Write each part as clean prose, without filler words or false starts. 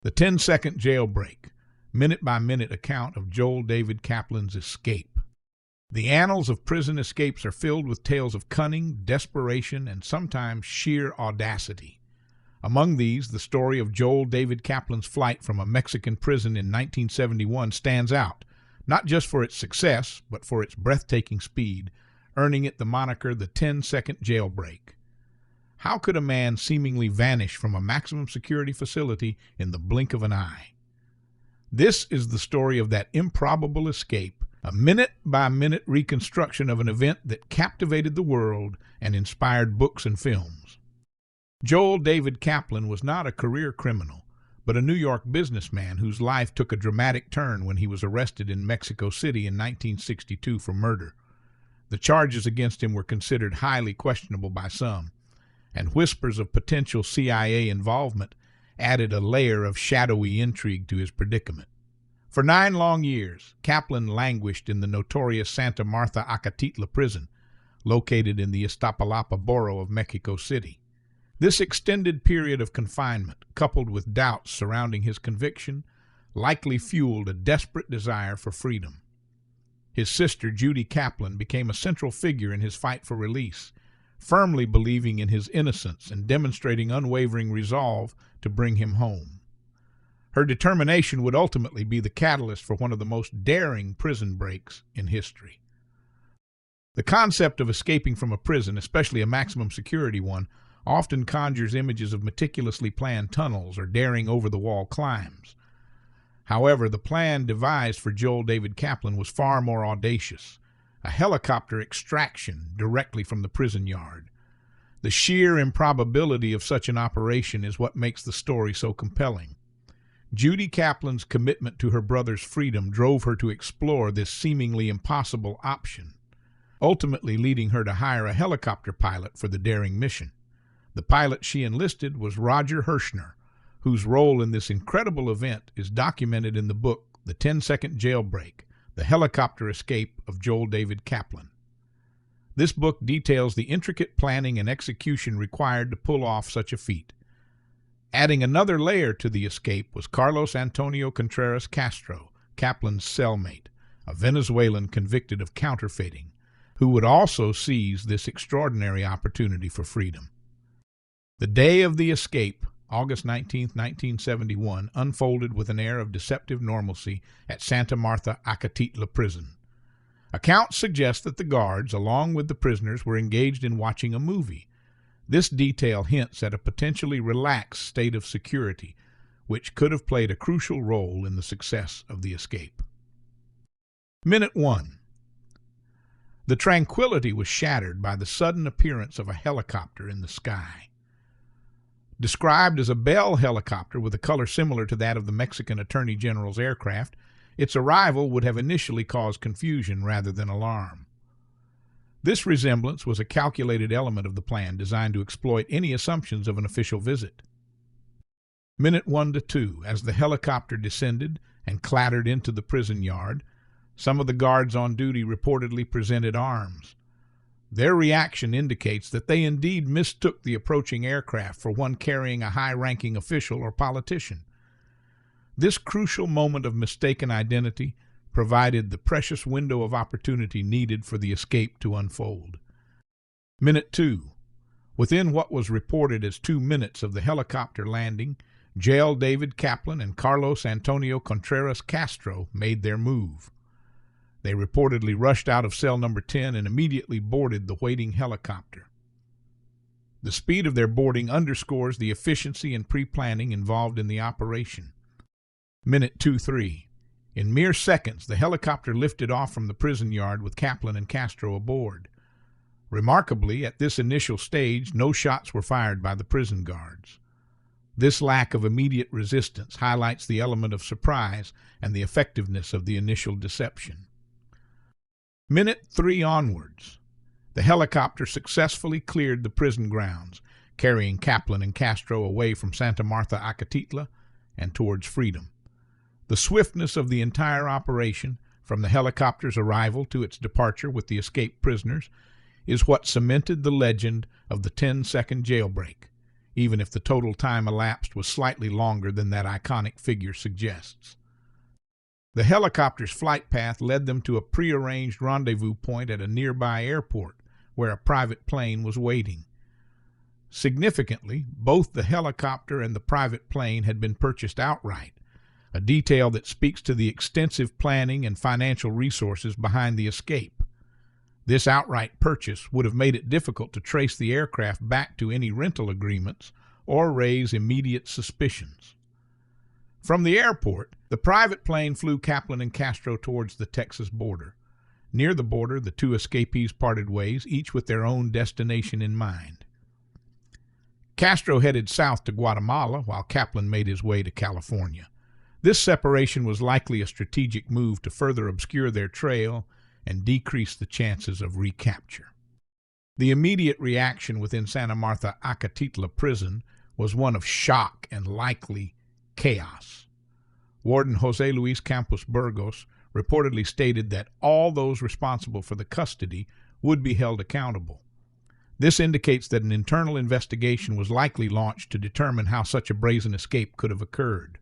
The 10-second jailbreak, minute-by-minute account of Joel David Kaplan's escape. The annals of prison escapes are filled with tales of cunning, desperation, and sometimes sheer audacity. Among these, the story of Joel David Kaplan's flight from a Mexican prison in 1971 stands out, not just for its success, but for its breathtaking speed, earning it the moniker the 10-second jailbreak. How could a man seemingly vanish from a maximum security facility in the blink of an eye? This is the story of that improbable escape, a minute-by-minute reconstruction of an event that captivated the world and inspired books and films. Joel David Kaplan was not a career criminal, but a New York businessman whose life took a dramatic turn when he was arrested in Mexico City in 1962 for murder. The charges against him were considered highly questionable by some, and whispers of potential CIA involvement added a layer of shadowy intrigue to his predicament. For 9 long years, Kaplan languished in the notorious Santa Marta Acatitla prison, located in the Iztapalapa borough of Mexico City. This extended period of confinement, coupled with doubts surrounding his conviction, likely fueled a desperate desire for freedom. His sister, Judy Kaplan, became a central figure in his fight for release, firmly believing in his innocence and demonstrating unwavering resolve to bring him home. Her determination would ultimately be the catalyst for one of the most daring prison breaks in history. The concept of escaping from a prison, especially a maximum security one, often conjures images of meticulously planned tunnels or daring over-the-wall climbs. However, the plan devised for Joel David Kaplan was far more audacious. A helicopter extraction directly from the prison yard. The sheer improbability of such an operation is what makes the story so compelling. Judy Kaplan's commitment to her brother's freedom drove her to explore this seemingly impossible option, ultimately leading her to hire a helicopter pilot for the daring mission. The pilot she enlisted was Roger Hirschner, whose role in this incredible event is documented in the book The 10-Second Jailbreak, The Helicopter Escape of Joel David Kaplan. This book details the intricate planning and execution required to pull off such a feat. Adding another layer to the escape was Carlos Antonio Contreras Castro, Kaplan's cellmate, a Venezuelan convicted of counterfeiting, who would also seize this extraordinary opportunity for freedom. The day of the escape, August 19, 1971, unfolded with an air of deceptive normalcy at Santa Marta Acatitla prison. Accounts suggest that the guards, along with the prisoners, were engaged in watching a movie. This detail hints at a potentially relaxed state of security, which could have played a crucial role in the success of the escape. Minute 1. The tranquility was shattered by the sudden appearance of a helicopter in the sky. Described as a Bell helicopter with a color similar to that of the Mexican Attorney General's aircraft, its arrival would have initially caused confusion rather than alarm. This resemblance was a calculated element of the plan designed to exploit any assumptions of an official visit. Minute 1 to 2, as the helicopter descended and clattered into the prison yard, some of the guards on duty reportedly presented arms. Their reaction indicates that they indeed mistook the approaching aircraft for one carrying a high-ranking official or politician. This crucial moment of mistaken identity provided the precious window of opportunity needed for the escape to unfold. Minute 2. Within what was reported as 2 minutes of the helicopter landing, Joel David Kaplan and Carlos Antonio Contreras Castro made their move. They reportedly rushed out of cell number 10 and immediately boarded the waiting helicopter. The speed of their boarding underscores the efficiency and pre-planning involved in the operation. Minute 2-3. In mere seconds, the helicopter lifted off from the prison yard with Kaplan and Castro aboard. Remarkably, at this initial stage, no shots were fired by the prison guards. This lack of immediate resistance highlights the element of surprise and the effectiveness of the initial deception. Minute 3 onwards, the helicopter successfully cleared the prison grounds, carrying Kaplan and Castro away from Santa Marta Acatitla and towards freedom. The swiftness of the entire operation, from the helicopter's arrival to its departure with the escaped prisoners, is what cemented the legend of the 10-second jailbreak. even if the total time elapsed was slightly longer than that iconic figure suggests. The helicopter's flight path led them to a prearranged rendezvous point at a nearby airport, where a private plane was waiting. Significantly, both the helicopter and the private plane had been purchased outright, a detail that speaks to the extensive planning and financial resources behind the escape. This outright purchase would have made it difficult to trace the aircraft back to any rental agreements or raise immediate suspicions. From the airport, the private plane flew Kaplan and Castro towards the Texas border. Near the border, the two escapees parted ways, each with their own destination in mind. Castro headed south to Guatemala, while Kaplan made his way to California. This separation was likely a strategic move to further obscure their trail and decrease the chances of recapture. The immediate reaction within Santa Marta Acatitla prison was one of shock and likely chaos. Warden Jose Luis Campos Burgos reportedly stated that all those responsible for the custody would be held accountable. This indicates that an internal investigation was likely launched to determine how such a brazen escape could have occurred.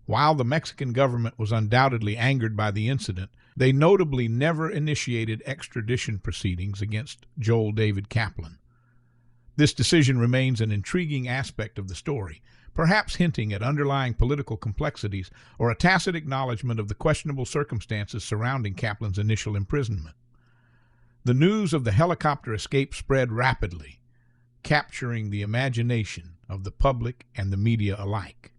While the Mexican government was undoubtedly angered by the incident, they notably never initiated extradition proceedings against Joel David Kaplan. This decision remains an intriguing aspect of the story, perhaps hinting at underlying political complexities or a tacit acknowledgement of the questionable circumstances surrounding Kaplan's initial imprisonment. The news of the helicopter escape spread rapidly, capturing the imagination of the public and the media alike.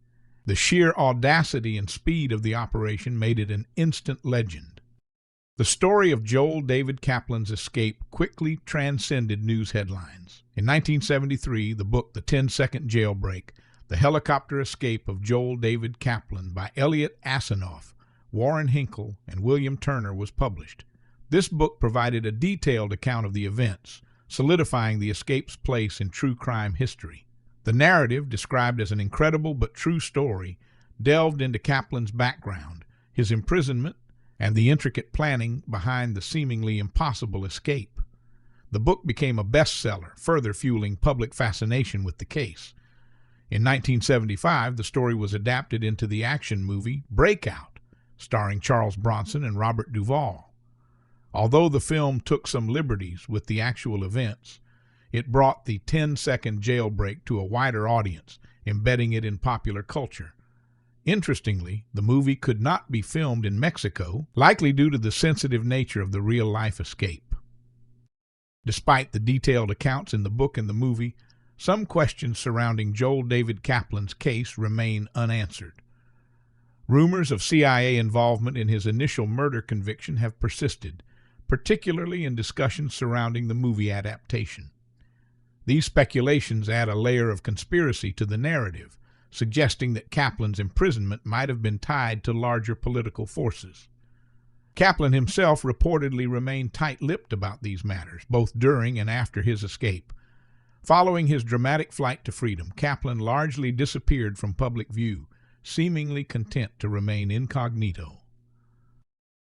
The sheer audacity and speed of the operation made it an instant legend. The story of Joel David Kaplan's escape quickly transcended news headlines. In 1973, the book The Second Jailbreak, The Helicopter Escape of Joel David Kaplan by Elliot Asinoff, Warren Hinkle, and William Turner was published. This book provided a detailed account of the events, solidifying the escape's place in true crime history. The narrative, described as an incredible but true story, delved into Kaplan's background, his imprisonment, and the intricate planning behind the seemingly impossible escape. The book became a bestseller, further fueling public fascination with the case. In 1975, the story was adapted into the action movie Breakout, starring Charles Bronson and Robert Duvall. Although the film took some liberties with the actual events, it brought the Second Jailbreak to a wider audience, embedding it in popular culture. Interestingly, the movie could not be filmed in Mexico, likely due to the sensitive nature of the real-life escape. Despite the detailed accounts in the book and the movie, some questions surrounding Joel David Kaplan's case remain unanswered. Rumors of CIA involvement in his initial murder conviction have persisted, particularly in discussions surrounding the movie adaptation. These speculations add a layer of conspiracy to the narrative, suggesting that Kaplan's imprisonment might have been tied to larger political forces. Kaplan himself reportedly remained tight-lipped about these matters, both during and after his escape. Following his dramatic flight to freedom, Kaplan largely disappeared from public view, seemingly content to remain incognito.